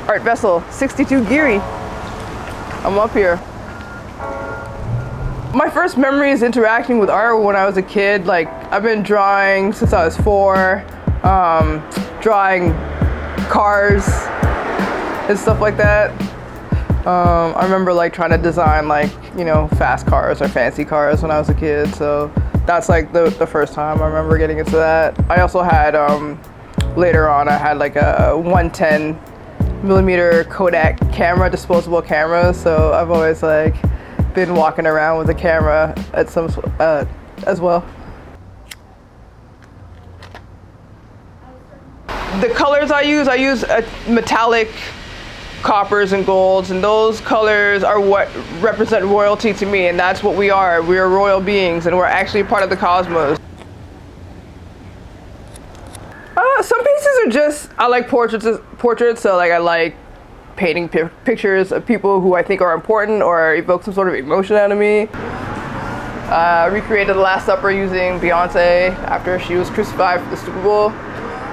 art vessel, 62 Geary. I'm up here. My first memories interacting with art when I was a kid, like I've been drawing since I was 4, drawing cars and stuff like that. I remember like trying to design like, you know, fast cars or fancy cars when I was a kid, so that's like the first time I remember getting into that. I also had, later on I had like a 110mm Kodak camera, disposable camera, so I've always like been walking around with a camera at some as well. The colors I use metallic coppers and golds, and those colors are what represent royalty to me, and that's what we are. We are royal beings, and we're actually part of the cosmos. Some pieces are just, I like portraits, so like I like painting pictures of people who I think are important or evoke some sort of emotion out of me. Recreated The Last Supper using Beyonce after she was crucified for the Super Bowl.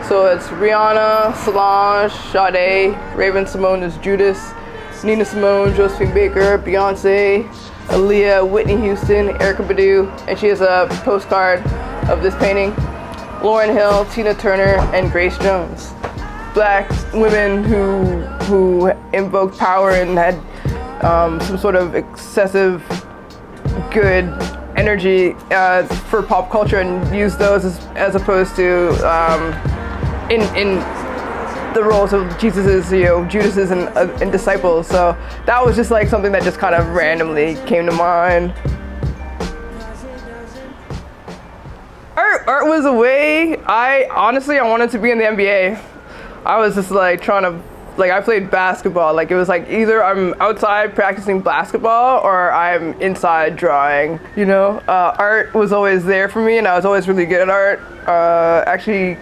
So it's Rihanna, Solange, Sade, Raven-Symoné as Judas, Nina Simone, Josephine Baker, Beyonce, Aaliyah, Whitney Houston, Erykah Badu, and she has a postcard of this painting. Lauryn Hill, Tina Turner, and Grace Jones. Black women who invoked power and had some sort of excessive good energy for pop culture, and used those as opposed to in the roles of Jesus's, you know, Judas's and disciples. So that was just like something that just kind of randomly came to mind. Art was a way. I wanted to be in the NBA. I was just like trying to, like I played basketball. Like it was like either I'm outside practicing basketball or I'm inside drawing, you know? Art was always there for me, and I was always really good at art. Actually,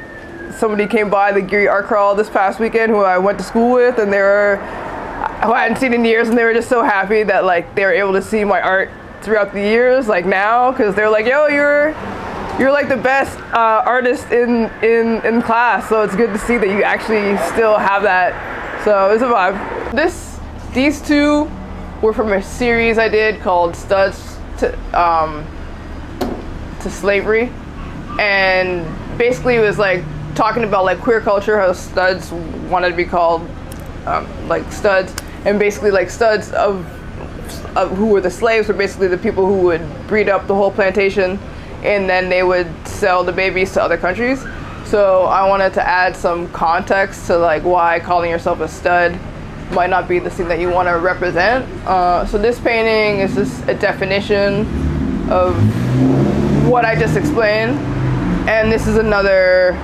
somebody came by the Geary art crawl this past weekend who I went to school with, and who I hadn't seen in years, and they were just so happy that like they were able to see my art throughout the years, like now, because they're like, yo, you're like the best artist in class, so it's good to see that you actually still have that. So it's a vibe. These two were from a series I did called Studs to Slavery, and basically it was like talking about like queer culture, how studs wanted to be called like studs, and basically like studs of who were the slaves were basically the people who would breed up the whole plantation, and then they would sell the babies to other countries. So I wanted to add some context to like why calling yourself a stud might not be the thing that you want to represent. So this painting is just a definition of what I just explained, and this is another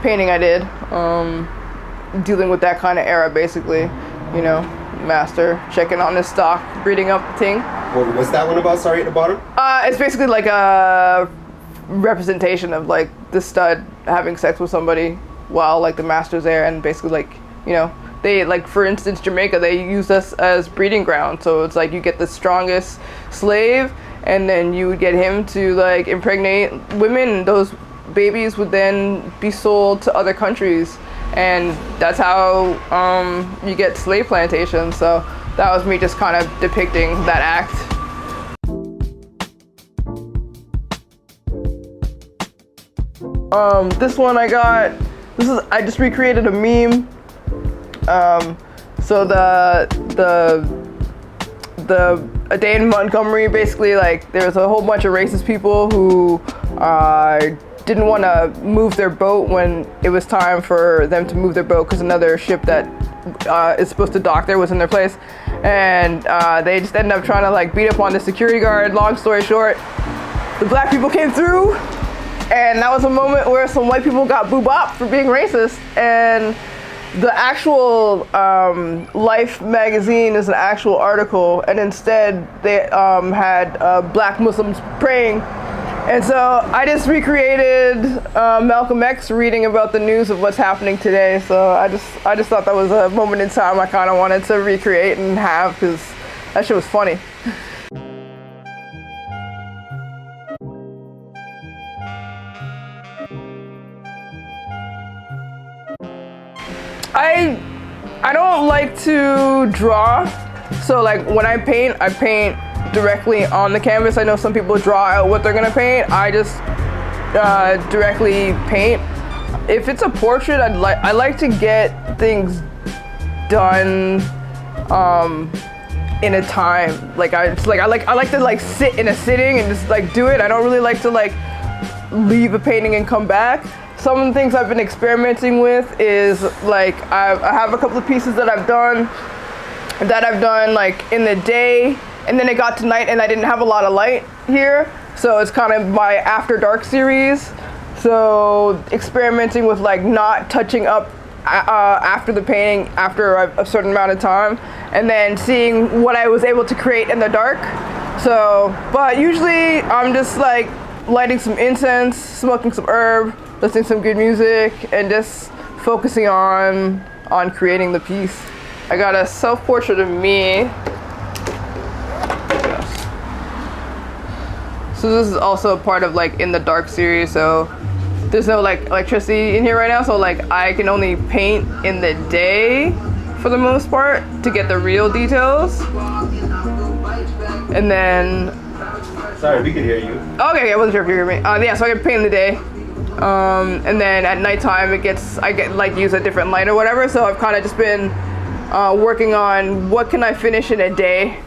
painting I did, dealing with that kind of era, basically, you know, master checking on his stock, breeding up the thing. What's that one about, sorry, at the bottom? It's basically like a representation of like the stud having sex with somebody while like the master's there, and basically like, you know, they like, for instance, Jamaica, they use us as breeding ground. So it's like you get the strongest slave, and then you would get him to like impregnate women, and those babies would then be sold to other countries, and that's how you get slave plantations. So that was me just kind of depicting that act. This one I just recreated a meme. So a day in Montgomery, basically, like there's a whole bunch of racist people who didn't want to move their boat when it was time for them to move their boat because another ship that is supposed to dock there was in their place, and they just ended up trying to like beat up on the security guard. Long story short, the black people came through, and that was a moment where some white people got boo-bopped for being racist. And the actual Life magazine is an actual article, and instead they had black Muslims praying. And so I just recreated Malcolm X reading about the news of what's happening today. So I just thought that was a moment in time I kind of wanted to recreate and have, because that shit was funny. I don't like to draw. So like when I paint directly on the canvas. I know some people draw out what they're gonna paint. I just directly paint. If it's a portrait, I like to get things done in a time. Like I like to like sit in a sitting and just like do it. I don't really like to like leave a painting and come back. Some of the things I've been experimenting with is like I have a couple of pieces that I've done like in the day, and then it got to night and I didn't have a lot of light here, so it's kind of my after dark series. So experimenting with like not touching up after the painting after a certain amount of time, and then seeing what I was able to create in the dark. So, but usually I'm just like lighting some incense, smoking some herb, listening to some good music, and just focusing on creating the piece. I got a self-portrait of me. Yes. So this is also a part of like in the dark series, so there's no like electricity in here right now, so like I can only paint in the day for the most part to get the real details. And then sorry, we can hear you. Okay, I wasn't sure if you hear me. Yeah, so I can paint in the day. And then at nighttime I get like use a different light or whatever. So I've kind of just been working on what can I finish in a day,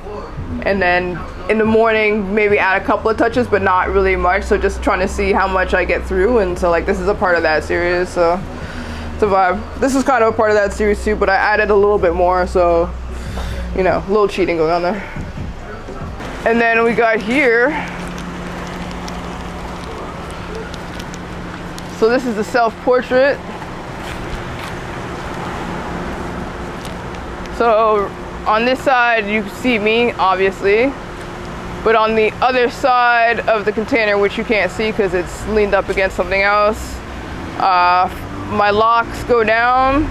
and then in the morning maybe add a couple of touches, but not really much. So just trying to see how much I get through, and so like this is a part of that series. So it's a vibe. This is kind of a part of that series too, but I added a little bit more, so you know, a little cheating going on there. And then we got here. So this is the self-portrait. So on this side you can see me, obviously, but on the other side of the container, which you can't see because it's leaned up against something else, my locks go down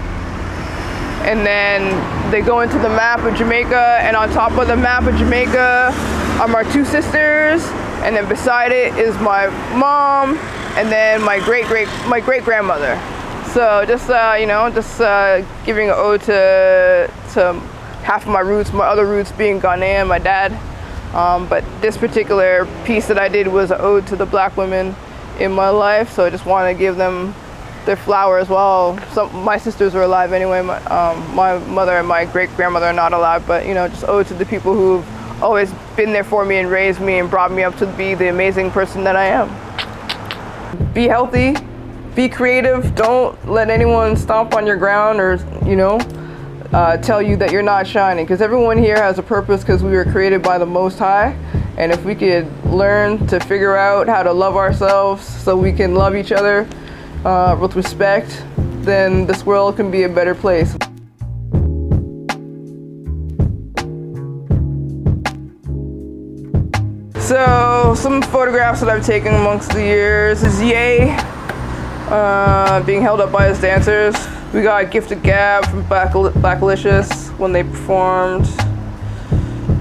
and then they go into the map of Jamaica, and on top of the map of Jamaica are my two sisters, and then beside it is my mom, and then my great grandmother. So just you know, just giving an ode to half of my roots, my other roots being Ghanaian, my dad. But this particular piece that I did was an ode to the black women in my life. So I just want to give them their flowers. Well, my sisters are alive anyway. My mother and my great grandmother are not alive, but you know, just ode to the people who've always been there for me and raised me and brought me up to be the amazing person that I am. Be healthy, be creative. Don't let anyone stomp on your ground or, you know, tell you that you're not shining, because everyone here has a purpose, because we were created by the Most High. And if we could learn to figure out how to love ourselves so we can love each other with respect, then this world can be a better place. So some photographs that I've taken amongst the years is Ye being held up by his dancers. We got Gifted Gab from Blackalicious when they performed.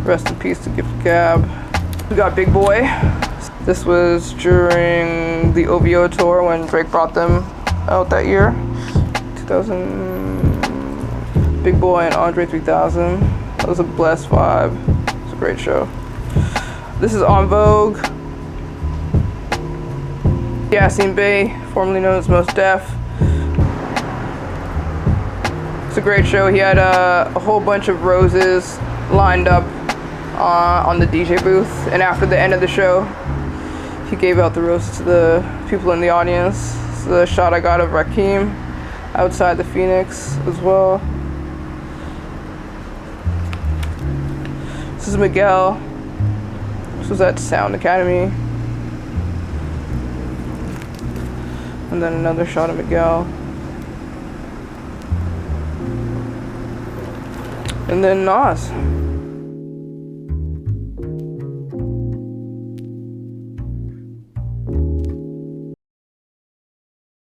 Rest in peace to Gifted Gab. We got Big Boy. This was during the OVO tour when Drake brought them out that year. 2000. Big Boy and Andre 3000. That was a blessed vibe. It was a great show. This is En Vogue. Yassine Bey, formerly known as Mos Def. It's a great show. He had a whole bunch of roses lined up on the DJ booth, and after the end of the show, he gave out the roses to the people in the audience. It's the shot I got of Rakim outside the Phoenix as well. This is Miguel. This was at Sound Academy. And then another shot of Miguel. And then Nas.